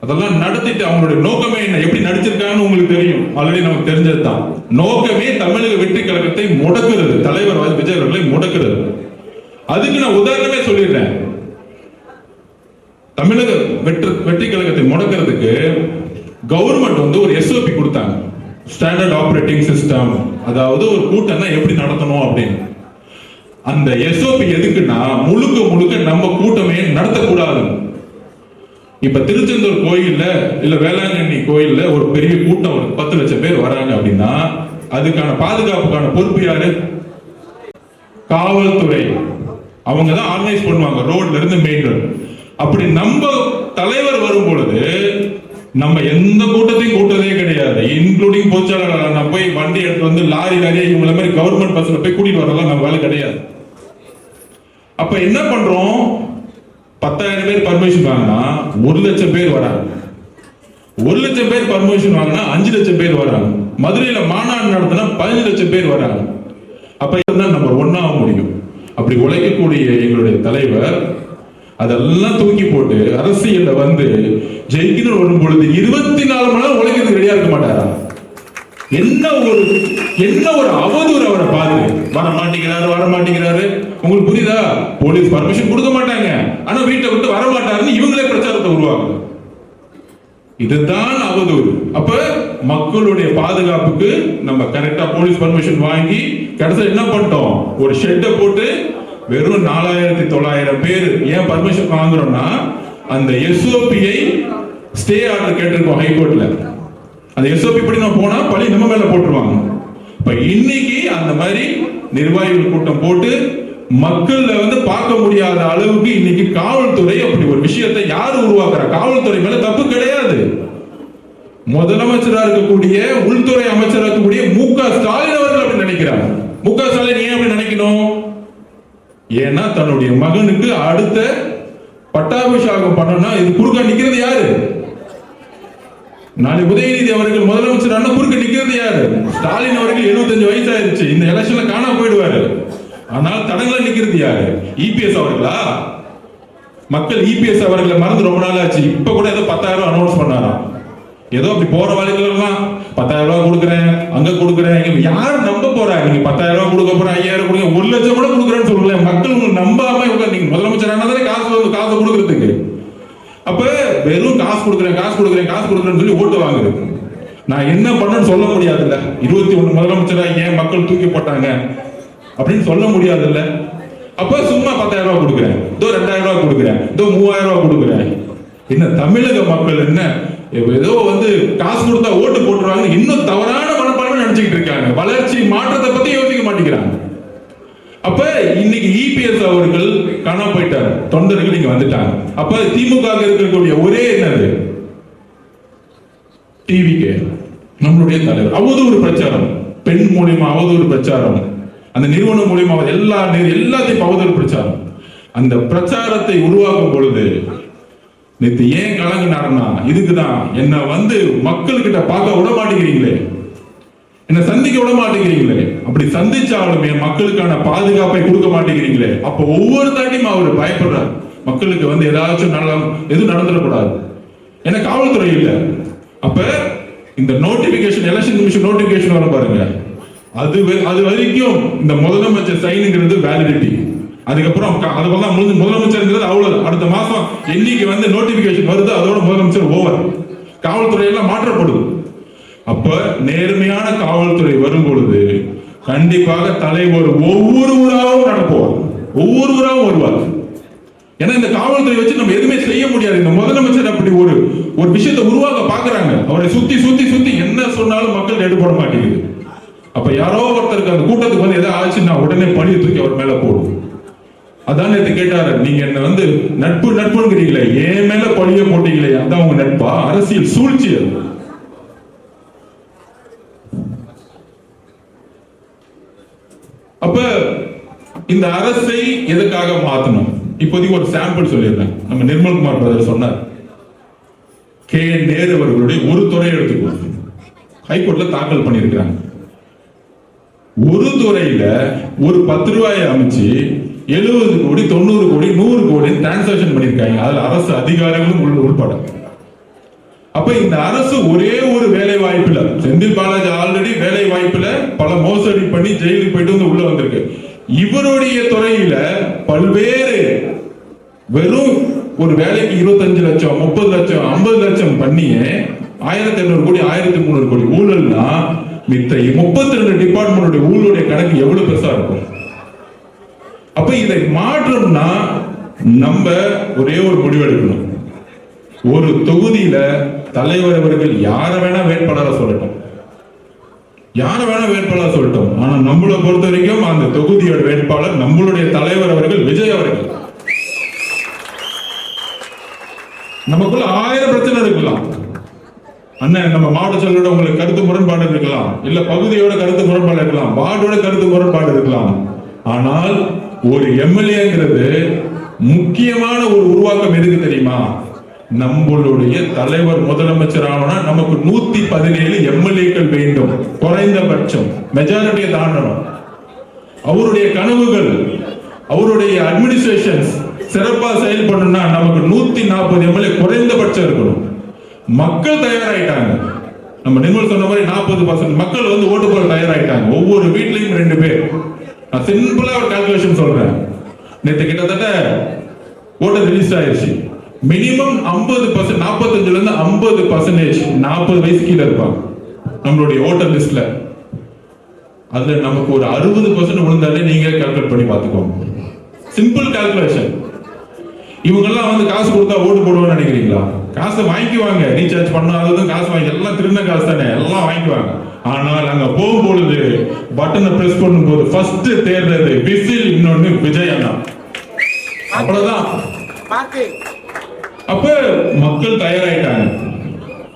அதெல்லாம் நடத்திட்டு அவங்களுடைய நோக்கமே என்ன, எப்படி நடிச்சிருக்காங்கன்னு உங்களுக்கு தெரியும், ஆல்ரெடி நமக்கு தெரிஞ்சதுதான். நோக்கமே தமிழக வெற்றி கழகத்தை முடக்குறது, தலைவர் விஜய் அவர்களை முடக்குறது. அதுக்கு நான் உதாரணமே சொல்லிடுறேன். தமிழக வெற்றி கழகத்தை முடக்கிறதுக்கு கவர்மெண்ட் ஒரு SOP கொடுத்தாங்க, ஸ்டாண்டர்ட் ஆபரேட்டிங் சிஸ்டம். அதாவது ஒரு கூட்டம்னா எப்படி நடத்தணும் அப்படின்னு. அந்த SOP எதுக்குன்னா முழுக்க முழுக்க நம்ம கூட்டமே நடத்தக்கூடாது. இப்ப திருச்செந்தூர் கோயில்ல இல்ல வேளாங்கண்ணி கோயில்ல ஒரு பெரிய கூட்டம் 10 லட்சம் பேர் வராங்க அப்படின்னா அதுக்கான பாதுகாப்புக்கான பொறுப்பு யாரு? காவல்துறை. அவங்க தான் ஆர்கனைஸ் பண்ணுவாங்க, ரோட்ல இருந்து மெயின் ரோட். அப்படி நம்ம தலைவர் வரும் பொழுது நம்ம எந்த கூட்டத்தையும் கூட்டதே கிடையாது, இன்க்ளூடிங் பொதுச்செயலாளர். நான் போய் வண்டி எடுத்து வந்து லாரியா இவங்கள மாதிரி கவர்மெண்ட் பஸ்ல போய் கூட்டிட்டு வரலாம் நம்ம வேலை கிடையாது. அப்ப என்ன பண்றோம்? 10,000 பேர் பர்மிஷன் வாங்கினா 1 லட்சம் பேர் வராங்க. 1 லட்சம் பேர் பர்மிஷன் வாங்கினா 5 லட்சம் பேர் வராங்க. மதுரையில மாநாடு நடத்தினா 15 லட்சம் பேர் வராங்க. அப்ப இதுதான் நம்பர் 1 ஆக முடியும். அப்படி உழைக்கக்கூடிய எங்களுடைய தலைவர் அதெல்லாம் தூக்கி போட்டு அரசியல்ல வந்து ஜெயிக்கணும் வரும் பொழுது 24 மணி நேரம் உழைக்கிறதுக்கு ரெடியா இருக்க மாட்டாரா? என்ன ஒரு அவதூறு! அவரை பார்த்து வர மாட்டேங்கிறாரு. உங்களுக்கு புரியுதா? போலீஸ் பர்மிஷன் கொடுக்க மாட்டாங்க, ஆனா வீட்டை விட்டு வர மாட்டாருன்னு இவங்களே பிரச்சாரத்தை உருவாங்க. இதுதான் அவதூறு. அப்ப மக்களுடைய பாதுகாப்புக்கு நம்ம கரெக்டா போலீஸ் பர்மிஷன் வாங்கி கடைசியில் என்ன பண்ணிட்டோம்? ஒரு ஷெட்டை போட்டு வெறும் 4900 பேர். ஏன் பர்மிஷன் வாங்குறோம்னா அந்த SOP-யை ஸ்டே ஆர்டர் கேட்டிருக்கோம் ஹைகோர்ட்ல. அந்த SOP படி நம்ம போனா பழி நம்ம மேல போட்டுருவாங்க. இப்ப இன்னைக்கு அந்த மாதிரி நிர்வாகிகள் கூட்டம் போட்டு மக்கள்ல வந்து பார்க்க முடியாத அளவுக்கு இன்னைக்கு காவல்துறை அப்படி ஒரு விஷயத்தை யாரு உருவாக்குறா? காவல்துறை மேல தப்பு கிடையாது. முதலமைச்சராக இருக்கக்கூடிய உள்துறை அமைச்சராக இருக்கக்கூடிய MK ஸ்டாலின் அவர்கள் அப்படி நினைக்கிறார். MK ஸ்டாலின் ஏன் அப்படி நினைக்கணும்? ஏன்னா தன்னுடைய மகனுக்கு அடுத்த பட்டாபிஷேகம் பண்ணணும்னா இது குறுக்க நிக்கிறது யாரு? நாளை உதயநிதி அவர்கள் முதலமைச்சர் குறுக்க நிக்கிறது யாரு? ஸ்டாலின் அவர்கள் 75 வயசு ஆயிருச்சு, இந்த எலெக்ஷன்ல காணாம போயிடுவாரு. ஆனால் தடங்களை நிக்கிறது யாரு? EPS அவர்களா? மக்கள் EPS அவர்களை மறந்து ரொம்ப நாள் ஆச்சு. இப்ப கூட ஏதோ 10,000 அனௌன்ஸ் பண்ணாராம். ஏதோ அப்படி போற வழிகளெல்லாம் 10,000 ரூபாய் கொடுக்குறேன், அங்க கொடுக்குறேன். யாரு நம்ப போறாங்க? நீங்க 10,000 ரூபாய் கொடுக்க போற, 5000 கொடுங்க, 1 லட்சம் கூட கொடுக்குறேன்னு சொல்லுங்களேன். மக்கள் உங்களுக்கு நம்பாம நீங்க முதலமைச்சர் ஆனதானே காசு கொடுக்கறதுக்கு. அப்ப வெறும் காசு கொடுக்குறேன்னு சொல்லி ஓட்டு வாங்குது. நான் என்ன பண்ணணும்னு சொல்ல முடியாதுல்ல. 21 முதலமைச்சரா ஏன் மக்கள் தூக்கி போட்டாங்க அப்படின்னு சொல்ல முடியாதுல்ல. அப்ப சும்மா 10,000 ரூபாய் கொடுக்குறேன், இதோ 2,000 ரூபாய் கொடுக்குறேன், இதோ 3,000 ரூபாய் கொடுக்குறேன். என்ன தமிழக மக்கள் என்ன ஏதோ காசு கொடுத்தா ஓட்டு போட்டுருவாங்க, இன்னும் தவறான மனப்பான்மை நினைச்சுக்கிட்டு இருக்காங்க. வளர்ச்சி மாற்றத்தை பத்தி யோசிக்க மாட்டேங்கிறாங்க. அப்ப இன்னைக்கு இபிஎஸ் அவர்கள் காணாம போயிட்டார், தொண்டர்கள் இங்க வந்துட்டாங்க. அப்ப திமுக இருக்கக்கூடிய ஒரே என்னது டிவிக்கு நம்மளுடைய தலைவர் அவதூறு பிரச்சாரம், பெண் மூலியமா அவதூறு பிரச்சாரம், அந்த நிறுவனம் மூலியமா எல்லாத்தையும் அவதூறு பிரச்சாரம். அந்த பிரச்சாரத்தை உருவாக்கும் பொழுது நேற்று ஏன் கலங்கினார்னா இதுக்குதான். என்ன மக்கள்கிட்ட பார்க்க விட மாட்டேங்கிறீங்களே, என்ன சந்திக்க விட மாட்டேங்கிறீங்களே, அப்படி சந்திச்சாலுமே மக்களுக்கான பாதுகாப்பை கொடுக்க மாட்டேங்கிறீங்களே. அப்ப ஒவ்வொரு தாட்டியும் அவர் பயப்படுறார், மக்களுக்கு ஏதாச்சும் எதுவும் நடந்துடக்கூடாது. ஏன்னா காவல்துறை இல்ல. அப்ப இந்த நோட்டிபிகேஷன், எலெக்ஷன் கமிஷன் நோட்டிபிகேஷன் வரும் பாருங்க, அது வரைக்கும் இந்த முதலமைச்சர் சைனுங்கிறது வேலிடிட்டி. அதுக்கப்புறம் அதுக்கெல்லாம் முதலமைச்சர் அவ்வளவு. அடுத்த மாசம் என்னைக்கு நோட்டிபிகேஷன் வருது அதோட முதலமைச்சர் ஓவர். காவல்துறை எல்லாம் மாற்றப்படுது. அப்ப நேர்மையான காவல்துறை வரும் பொழுது கண்டிப்பாக தலைவர் ஒவ்வொரு ஊராவும் நடப்புவார், ஒவ்வொரு ஊராவும் வருவார். ஏன்னா இந்த காவல்துறை வச்சு நம்ம எதுவுமே செய்ய முடியாது. இந்த முதலமைச்சர் அப்படி ஒரு விஷயத்தை உருவாக்க பாக்குறாங்க. அவரை சுத்தி சுத்தி சுத்தி என்ன சொன்னாலும் மக்கள் எடுபட மாட்டேங்குது. அப்ப யாரோ ஒருத்தருக்கு அந்த கூட்டத்துக்கு எதாவது ஆச்சுன்னா உடனே பழிய தூக்கி அவர் மேல போடும். அதான் நேற்று கேட்டாரு, நீங்க என்ன நட்பு நட்புங்கிறீங்களே, ஏன் மேல பழிய போட்டீங்களே, அதான் உங்க நட்பா? அரசியல் சூழ்ச்சி. அப்ப இந்த அரசை எதுக்காக மாத்தணும்? இப்போதைக்கு ஒரு சாம்பிள் சொல்லிடுறேன். நம்ம நிர்மல்குமார் பிரதர் சொன்னார், KN நேரு அவர்களுடைய ஒரு துறை எடுத்துக்கோ, ஹைகோர்ட்ல தாக்கல் பண்ணியிருக்கிறாங்க. ஒரு துறையில ஒரு 10 ரூபாயை அமைச்சு 70 கோடி 90 கோடி 100 கோடி டிரான்சாக்சன் பண்ணிருக்காங்க. அதுல அரசு அதிகாரிகளும் உள்பட. அப்ப இந்த அரசு ஒரே ஒரு வேலை வாய்ப்புல, செந்தில் பாலாஜி ஆல்ரெடி வேலை வாய்ப்புல பல மோசடி பண்ணி ஜெயிலுக்கு போயிட்டு உள்ள வந்திருக்கு. இவருடைய துறையில பல்வேறு வெறும் ஒரு வேலைக்கு 25 லட்சம் 30 லட்சம் 50 லட்சம் பண்ணியே 1800 கோடி 1300 கோடி ஊழல்னா மித்த 32 டிபார்ட்மெண்ட் ஊழலுடைய கணக்கு எவ்வளவு பெருசா இருக்கும். அப்ப இதை மாற்றம்னா நம்ம ஒரே ஒரு முடிவெடுக்கணும். ஒரு தொகுதியில தலைவர் அவர்கள் யார வேணா வேட்பாளராக சொல்லட்டும், யார வேணா வேட்பாளர் சொல்லட்டும், ஆனா நம்மளை பொறுத்த வரைக்கும் அந்த தொகுதியோட வேட்பாளர் நம்மளுடைய தலைவர் அவர்கள் விஜய் அவர்கள். நமக்குள்ள 1000 பிரச்சனை இருக்கலாம். அண்ணன் நம்ம மாவட்ட செயலரோட உங்களுக்கு கருத்து முரண்பாடு இருக்கலாம், இல்ல பகுதியோட கருத்து முரண்பாடு இருக்கலாம், வார்டோட கருத்து முரண்பாடு இருக்கலாம். ஆனால் ஒரு எம்எல்ஏங்கிறது முக்கியமான ஒரு உருவாக்கம் எதுக்கு தெரியுமா? நம்மளுடைய தலைவர் முதலமைச்சர் ஆனா நமக்கு 117 எம்எல்ஏக்கள் வேண்டும், குறைந்தபட்சம் மெஜாரிட்டியை தாண்டணும். அவருடைய கனவுகள், அவருடைய அட்மினிஸ்ட்ரேஷன் சிறப்பா செயல்படணும்னா நமக்கு 140 எம்எல்ஏ குறைந்தபட்சம் இருக்கணும். மக்கள் தயாராயிட்டாங்க. நம்ம நிர்மல் சொன்ன மாதிரி 40% மக்கள் ஓட்டு போட தயாராயிட்டாங்க. ஒவ்வொரு வீட்லயும் 2 பேர். நான் சிம்பிளா ஒரு கால்குலேஷன் சொல்றேன். நேற்று கிட்டத்தட்ட ஓட்டர் ரிலீஸ் ஆயிடுச்சு. மினிமம் 50%, 45ல இருந்து 50% 40 வயசு கீழே இருப்பாங்க நம்மளுடைய ஓட்டர் லிஸ்ட்ல. அதுல நமக்கு ஒரு 60% விழுந்தாலே நீங்க கால்குலேட் பண்ணி பார்த்துக்கோங்க. Simple calculation. இவங்க எல்லாம் காசு கொடுத்தா ஓட்டு போடுவான்னு நினைக்கிறீங்களா? காசை வாங்கிக்குவாங்க, ரீசார்ஜ் பண்ணாததும் காசு வாங்கி, எல்லாம் திருந்த காசு தானே, எல்லாம் வாங்கிக்குவாங்க. ஆனால் அங்க போகும்பொழுது பட்டனை பிரஸ் பண்ணும்போது ஃபர்ஸ்ட் தேர்றது விசில், இன்னொன்னு விஜய் அண்ணா, அவ்வளவுதான். அப்ப மக்கள் தயாராயிட்டாங்க.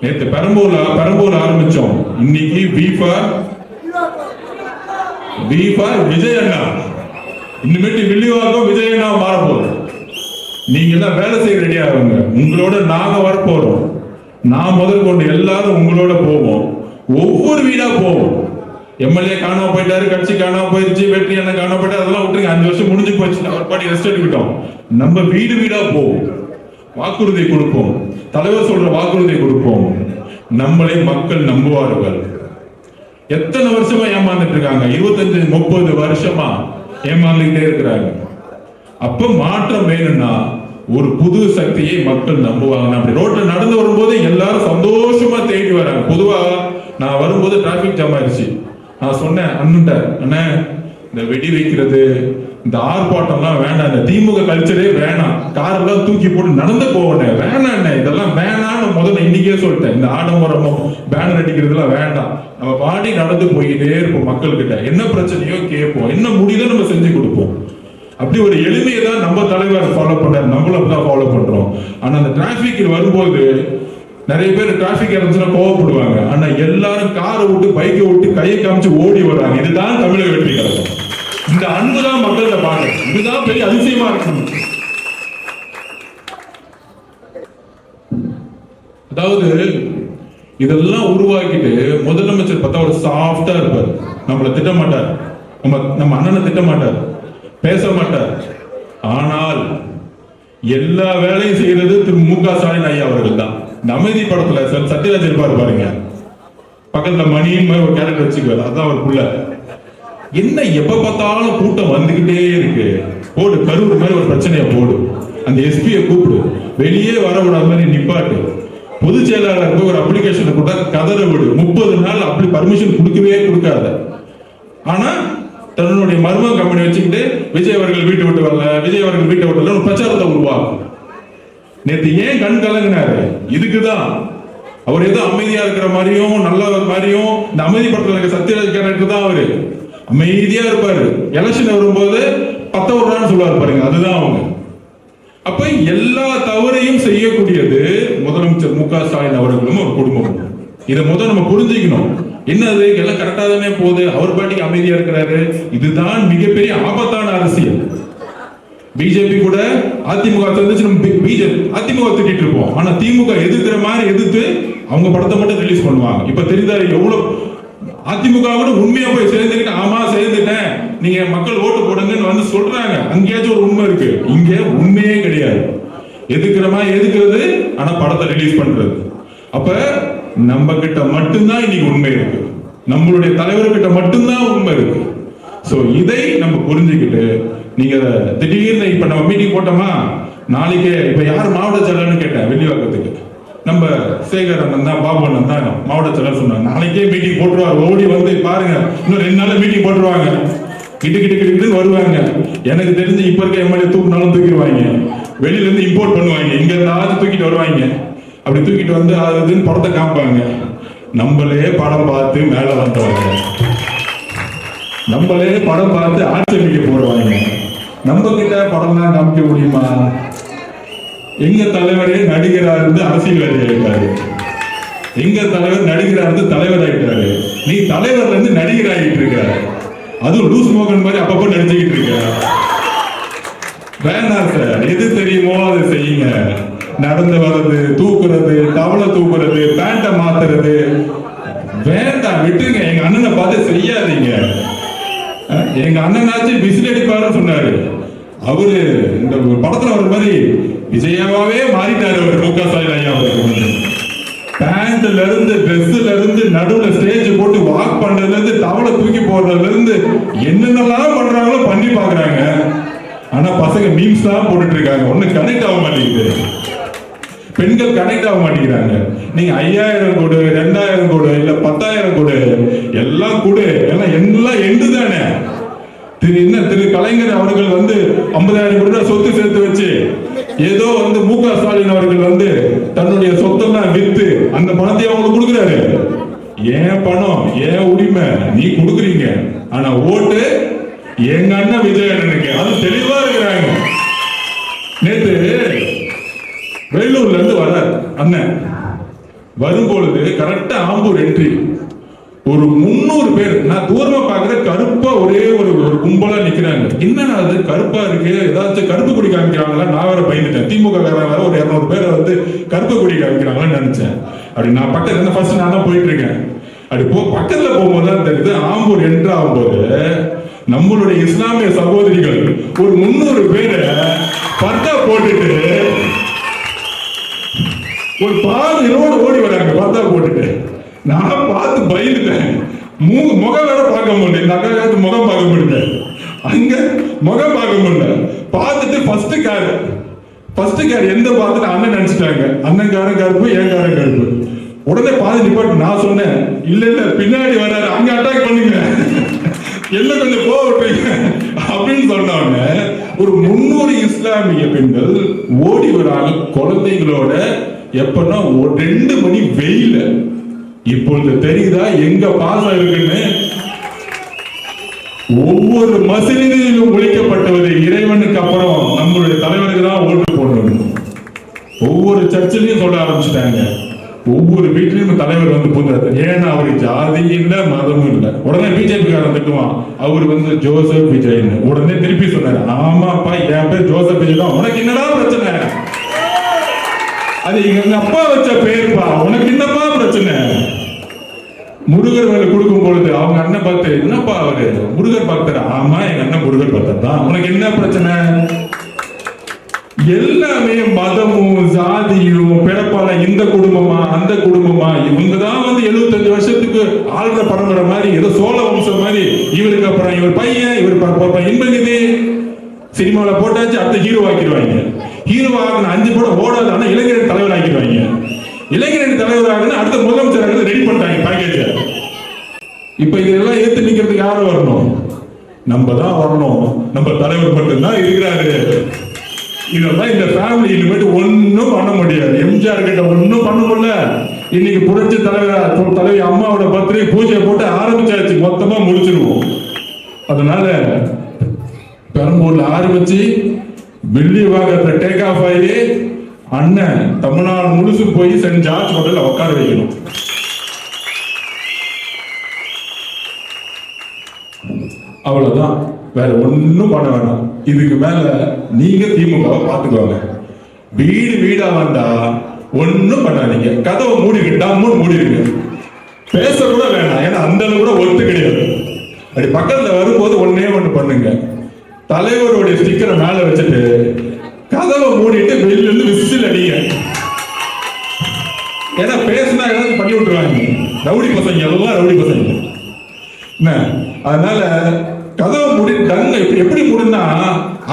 நேற்று பெரம்பூர்ல ஆரம்பிச்சோம், இன்னைக்கு வி ஃபார் விஜய் அண்ணா. இனிமேட்டு வில்லிவாக்கம் விஜய் அண்ணா மாறப்போகுது. நீங்க எல்லாம் வேலை செய்ய ரெடியா இருங்க. உங்களோட நாங்க வரப்போறோம். நான் முதல் கொண்டு எல்லாரும் உங்களோட போவோம். ஒவ்வொரு வீடா போவோம். எம்எல்ஏ காணாம போயிட்டாரு, கட்சி காணாம போயிருச்சு, வெற்றி என்ன காணாம போயிட்டாரு, அதெல்லாம் விட்டுருங்க. 5 வருஷம் முடிஞ்சு போச்சு, அவர் பாட்டி ரெஸ்ட் எடுக்கிட்டோம். நம்ம வீடு வீடா போவோம், வாக்குறுதி கொடுப்போம், தலைவர் சொல்ற வாக்குறுதி கொடுப்போம். நம்மளே மக்கள் நம்புவார்கள். எத்தனை வருஷமா ஏமாந்துட்டு இருக்காங்க? 25-30 வருஷமா ஏமாந்துட்டே இருக்கிறாங்க. அப்ப மாற்றம் வேணும்னா ஒரு புது சக்தியை மக்கள் நம்புவாங்க. அப்படி ரோட்ல நடந்து வரும்போது எல்லாரும் சந்தோஷமா தேடி வராங்க. பொதுவா நான் வரும்போது டிராபிக் ஜாம் ஆயிடுச்சு. நான் சொன்னேன் அண்ணன்ட்ட, அண்ணே இந்த வெடி வைக்கிறது இந்த ஆர்ப்பாட்டம்லாம் வேண்டாம், இந்த திமுக கல்ச்சரே வேணாம், காரெல்லாம் தூக்கி போட்டு நடந்து போவேன் வேணாம், இதெல்லாம் வேணான்னு முதல்ல இன்னைக்கே சொல்லிட்டேன். இந்த ஆடம்பரமும் பேனர் அடிக்கிறதுலாம் வேண்டாம், நம்ம பாடி நடந்து போய்கிட்டே இருப்போம், மக்கள் கிட்ட என்ன பிரச்சனையோ கேட்போம், என்ன முடியுதோ நம்ம செஞ்சு கொடுப்போம். அப்படி ஒரு எளிமையை தான் நம்ம தலைவர் ஃபாலோ பண்ணார், நம்மளும் அப்படிதான் ஃபாலோ பண்றோம். ஆனா அந்த டிராபிக் வரும்போது நிறைய பேர் டிராபிக் இருந்துச்சுன்னா கோவப்படுவாங்க. ஆனா எல்லாரும் காரை விட்டு பைக்கை விட்டு கையை காமிச்சு ஓடி வர்றாங்க. இதுதான் தமிழக வெற்றி கழகம். இந்த அன்புதான் மக்கள்கிட்ட பாருங்க, இதுதான் பெரிய அதிசயமா இருக்கு. அதாவது இதெல்லாம் உருவாக்கிட்டு முதலமைச்சர் பார்த்தா ஒரு சாஃப்டா இருப்பார், நம்மளை திட்ட மாட்டார், நம்ம அண்ணனை திட்ட மாட்டார், பேச மாட்டார். ஆனால் எல்லா வேலையும் செய்யறது திரு மு.க. ஸ்டாலின் ஐயா அவர்கள் தான். இந்த அமைதி படத்துல சத்யராஜ் இருப்பார் பாருங்க, பக்கத்துல மணியின் மாதிரி ஒரு கேரக்டர் வச்சுக்குவார், அதான் அவர் புள்ள. என்ன எப்ப பார்த்தாலும் கூட்டம் வந்துகிட்டே இருக்கு, போடு கரூர் மாதிரி ஒரு பிரச்சனையை போடு, அந்த எஸ்பியை கூப்பிடு, வெளியே வரவிடாத மாதிரி நிப்பாட்டு, பொதுச் செயலாளர் போய் ஒரு அப்ளிகேஷன் கூட கதற விடு, 30 நாள் அப்படி பர்மிஷன் கொடுக்கவே கொடுக்காத. ஆனா தன்னுடைய மர்ம கம்பெனி வச்சுக்கிட்டு விஜய் அவர்கள் வீட்டை விட்டு வரல, விஜய் அவர்கள் வீட்டை விட்டு வரல, ஒரு பிரச்சாரத்தை உருவாக்கும். நேற்று ஏன் கண் கலங்கினாரு? இதுக்குதான். அவர் ஏதோ அமைதியா இருக்கிற மாதிரியும் நல்ல மாதிரியும், இந்த அமைதி படத்துல இருக்க சத்யராஜ் கேரக்டர் தான் அவரு அமைதியா இருப்பாரு. எலெக்ஷன் வரும்போது பத்த விடுறான்னு சொல்லுவாரு பாருங்க, அதுதான் அவங்க. அப்ப எல்லா தவறையும் செய்யக்கூடியது முதலமைச்சர் மு.க. ஸ்டாலின் அவர்களும் ஒரு குடும்பம். இதை முதல் நம்ம புரிஞ்சுக்கணும். என்னது எல்லாம் கரெக்டா தானே போகுது, அவர் பாட்டிக்கு அமைதியா இருக்கிறாரு. இதுதான் மிகப்பெரிய ஆபத்தான அரசியல். பிஜேபி கூட அதிமுக அதிமுக திட்டிட்டு இருப்போம், ஆனா திமுக எதிர்க்கிற மாதிரி எதிர்த்து அவங்க படத்தை மட்டும் ரிலீஸ் பண்ணுவாங்க. இப்ப தெரியுதா எவ்வளவு அதிமுக கூட உண்மையா போய் சேர்ந்துக்கிட்டு, ஆமா சேர்ந்துட்டேன் நீங்க மக்கள் ஓட்டு போடுங்கன்னு வந்து சொல்றாங்க. அங்கேயாச்சும் ஒரு உண்மை இருக்கு, இங்க உண்மையே கிடையாது. எதுக்குறமா எதுக்குறது, ஆனா படத்தை ரிலீஸ் பண்றது. அப்ப நம்ம கிட்ட மட்டும்தான் இன்னைக்கு உண்மை இருக்கு, நம்மளுடைய தலைவர்கிட்ட மட்டும்தான் உண்மை இருக்கு. சோ இதை நம்ம புரிஞ்சுக்கிட்டு, நீங்க திடீர்னு இப்ப நம்ம மீட்டிங் போட்டோமா, நாளைக்கே இப்ப யார் மாவட்ட செயலர்னு கேட்டேன் வெள்ளிவாக்கத்துக்கு, நம்ம சேகர் அண்ணன் தான், பாபு அண்ணன் தான் மாவட்ட செயலர் சொன்னாங்க. நாளைக்கே மீட்டிங் போட்டுருவாரு, ஓடி வந்து பாருங்க, இன்னும் 2 நாள்ல மீட்டிங் போட்டுருவாங்க, கிட்டு கிட்டு கிட்டு வருவாங்க. எனக்கு தெரிஞ்சு இப்ப இருக்க எம்எல்ஏ தூக்குனாலும் தூக்கிடுவாங்க, வெளியில இருந்து இம்போர்ட் பண்ணுவாங்க, இங்க இருந்து தூக்கிட்டு வருவாங்க. அப்படி தூக்கிட்டு வந்து அதுன்னு படத்தை காமிப்பாங்க. நம்மளே படம் பார்த்து மேல வந்தவங்க, நம்மளே படம் பார்த்து ஆட்சேபிக்க போடுவாங்க. நம்ம கிட்ட படம் தான் காமிக்க முடியுமா? எங்க தலைவரே நடிகரா இருந்து அரசியல்வாதி ஆயிட்டாரு, எங்க தலைவர் நடிகரா இருந்து தலைவர் ஆயிட்டாரு, நீ தலைவர்ல இருந்து நடிகர் ஆகிட்டு இருக்க, அதுவும் லூஸ் மோகன் மாதிரி அப்பப்போ நடிச்சுக்கிட்டு இருக்க. வேண்டாம் சார், எது தெரியுமோ அதை செய்யுங்க. நடந்து வர்றது, தூக்குறது, தவளை தூக்குறது, பேண்ட மாத்துறது வேண்டாம், விட்டுருங்க. எங்க அண்ணனை பார்த்து செய்யாதீங்க. எங்க அண்ணனாச்சு விசில் அடிப்பாருன்னு சொன்னாரு, அவரு இந்த படத்துல ஒரு மாதிரி விஜயாவே மாறிட்டாரு. அவர் மு.க. ஸ்டாலின் ஐயா பேண்ட்ல இருந்து ட்ரெஸ்ல இருந்து நடுவுல ஸ்டேஜ் போட்டு வாக் பண்றதுல இருந்து தவளை தூக்கி போடுறதுல இருந்து என்னென்னலாம் பண்றாங்களோ பண்ணி பாக்குறாங்க. ஆனா பசங்க மீம்ஸ் தான் போட்டுட்டு இருக்காங்க, ஒண்ணு கனெக்ட் ஆக மாட்டேங்குது. பெண்கள் கனெக்ட் ஆக மாட்டேங்கிறாங்க. நீங்க 5000 கொடு, 2000 கொடு, இல்ல 10,000 கொடு, எல்லாம் கொடு, எல்லாம் எண்டு தானே. திரு கலைஞர் அவர்கள் வந்து 50,000 கோடி ரூபாய் சொத்து சேர்த்து வச்சு ஏதோ வந்து மு.க. ஸ்டாலின் அவர்கள் வந்து தன்னுடைய சொத்தெல்லாம் வித்து அந்த பணத்தை அவங்களுக்கு கொடுக்குறாரு. ஏன் பணம், ஏன் உரிமை, நீ கொடுக்குறீங்க. ஆனா ஓட்டு எங்க அண்ணன் விஜய் அண்ணனுக்கு, அது தெளிவா இருக்கிறாங்க. நேத்து வேலூர்ல இருந்து வர அண்ணன் வரும்பொழுது கரெக்டா ஆம்பூர் என்ட்ரி, ஒரு 300 பேர், நான் தூரமா பாக்குற கருப்பா ஒரே ஒரு கும்பலா நிக்கிறாங்க. என்னன்னா அது கருப்பா இருக்கு, ஏதாச்சும் கருப்பு கொடி காமிக்கிறாங்களா? நான் வேற பயந்துட்டேன். திமுக வேற ஒரு 200 பேரை வந்து கருப்பு கொடி காமிக்கிறாங்களான்னு நினைச்சேன். அப்படி நான் பக்கத்துல ஃபர்ஸ்ட் நான் தான் போயிட்டு இருக்கேன். அப்படி பக்கத்துல போகும்போது தான் தெரியுது, ஆம்பூர் என்ட்ரு ஆகும்போது நம்மளுடைய இஸ்லாமிய சகோதரிகள் ஒரு 300 பேரை பர்தா போட்டுட்டு ஒரு பாதி ரோடு ஓடி வராங்க பர்தா போட்டுட்டு. நான் பார்த்து பயந்துட்டேன். முகம் வேற பார்க்க முடியல, இந்த அக்கா முகம் பார்க்க முடியல, அங்க முகம் பார்க்க முடியல. பார்த்துட்டு ஃபர்ஸ்ட் கார் ஃபர்ஸ்ட் கார் எந்த பார்த்துட்டு அண்ணன் நினைச்சிட்டாங்க, அண்ணன்காரன் கருப்பு ஏன்காரன் கருப்பு. உடனே பாதி நிப்பாட்டு நான் சொன்னேன், இல்ல இல்ல பின்னாடி வராரு அங்க அட்டாக் பண்ணுங்க எல்லாம் கொஞ்சம் போவீங்க அப்படின்னு சொன்ன ஒரு 300 இஸ்லாமிய பெண்கள் ஓடி வராங்க குழந்தைகளோட. எப்பன்னா 2 மணி வெயில. இப்பொழுது தெரியுதா எங்க பாசம் இருக்குன்னு? ஒவ்வொரு மசீதியிலும் ஒழிக்கப்பட்டது இறைவனுக்கு அப்புறம் நம்மளுடைய தலைவருக்கு தான் ஓட்டு போடணும். ஒவ்வொரு சர்ச்சிலையும் சொல்ல ஆரம்பிச்சுட்டாங்க, ஒவ்வொரு வீட்லயும் தலைவர் வந்து புதுறாரு. ஏன்னா அவருக்கு ஜாதி இல்ல மதமும் இல்ல. உடனே பிஜேபி காரன் திட்டுவான், அவர் வந்து ஜோசப் விஜய்னு. உடனே திருப்பி சொன்னாரு, ஆமாப்பா என் பேர் ஜோசப் விஜய் தான், உனக்கு என்னடா பிரச்சனை? அது எங்க அப்பா வச்ச பேருப்பா, உனக்கு என்னப்பா பிரச்சனை? முருகர் வேலை கொடுக்கும் பொழுது அவங்க அண்ணன் பார்த்து, என்னப்பா அவரு முருகர் பக்தர்? ஆமா எங்க அண்ணன் முருகர் பக்தர் தான், உனக்கு என்ன பிரச்சனை? எல்லாமே மதமும் ஜாதியும் பிறப்பால இந்த குடும்பமா அந்த குடும்பமா, இவங்கதான் வந்து 75 வருஷத்துக்கு ஆள்ற பரம்பரை மாதிரி, ஏதோ சோழ வம்சம் மாதிரி. இவருக்கு அப்புறம் இவர் பையன், இவர் இன்பநிதி சினிமாவில போட்டாச்சு, அடுத்த ஹீரோ ஆக்கிடுவாங்க. ஹீரோ ஆகின 5 படம் ஓடாது, ஆனா இளைஞர் தலைவர் ஆக்கிடுவாங்க. இளைஞர் தலைவர் ஆகுனா அடுத்த முதலமைச்சர் ரெடி பண்ணிட்டாங்க பேக்கேஜ். இப்ப இதெல்லாம் ஏத்து நிக்கிறதுக்கு யாரு வரணும்? நம்ம தான் வரணும். நம்ம தலைவர் மட்டும்தான் இருக்கிறாரு. இதெல்லாம் இந்த ஃபேமிலி இனிமேட்டு ஒன்னும் பண்ண முடியாது. எம்ஜிஆர் கிட்ட ஒன்னும் பண்ண முடியல. இன்னைக்கு புரட்சி தலைவி அம்மாவோட பர்த்டே பூஜை போட்டு ஆரம்பிச்சாச்சு, மொத்தமா முடிச்சிருவோம். அதனால பெரம்பூர்ல ஆரம்பிச்சு வில்லிவாக்கத்துல டேக் ஆஃப் ஆகி அண்ணன் தமிழ்நாடு முழுசு போய் சென்ட் ஜார்ஜ் ஹோட்டல்ல உட்கார வைக்கணும். அவ்வளவுதான், வேற ஒன்னும் பண்ண வேண்டாம். இதுக்கு மேல நீங்க திமுகவை பாத்துக்குவாங்க. வீடு வீடா வந்தா ஒன்னும் பண்ணாதீங்க, கதவை மூடிக்கிட்டாம மூடிடுங்க. பேச கூட வேண்டாம், ஏன்னா அந்த அளவு கூட ஒத்து கிடையாது. அப்படி பக்கத்துல வரும்போது ஒன்னே ஒண்ணு பண்ணுங்க, தலைவருடைய ஸ்டிக்கரை மேல வச்சுட்டு கதவை மூடிட்டு வெளியில இருந்து விசில் அடிங்க. ஏன்னா பேசினா ஏதாவது பண்ணி விட்டுருவாங்க. ரவுடி பசங்க எல்லாம் ரவுடி பசங்க. அதனால கதவை மூடி டங்க எப்படி மூடுனா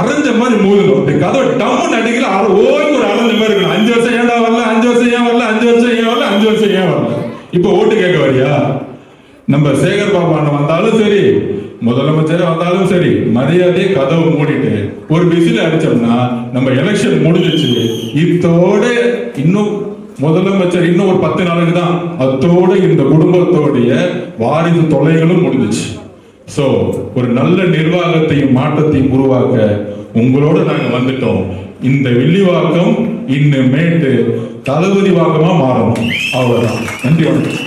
அரைஞ்ச மாதிரி மூடணும். கதவை டம்முன்னு அடிக்கல, ஓய்வு ஒரு அரைஞ்ச மாதிரி இருக்கணும். 5 வருஷம் ஏன்டா வரல, 5 வருஷம் ஏன் வரல, 5 வருஷம் ஏன் வரல, 5 வருஷம் ஏன் வரல. இப்ப ஓட்டு கேட்க வரியா? நம்ம சேகர் பாபு அண்ணன் வந்தாலும் சரி, முதலமைச்சர் வந்தாலும் சரி, மரியாதையை கதவை மூடிட்டு ஒரு விசில் அடிச்சோம்னா நம்ம எலெக்ஷன் முடிஞ்சிச்சு. இத்தோட இன்னும் முதலமைச்சர் இன்னும் ஒரு 10 நாளுக்கு தான், அத்தோட இந்த குடும்பத்தோடைய வாரிசு தொல்லைகளும் முடிஞ்சிச்சு. சோ ஒரு நல்ல நிர்வாகத்தையும் மாற்றத்தையும் உருவாக்க உங்களோட நாங்க வந்துட்டோம். இந்த வில்லிவாக்கம் இன்னுமேட்டு தளபதி வாக்கமா மாறணும். அவ்வளவுதான். நன்றி, வணக்கம்.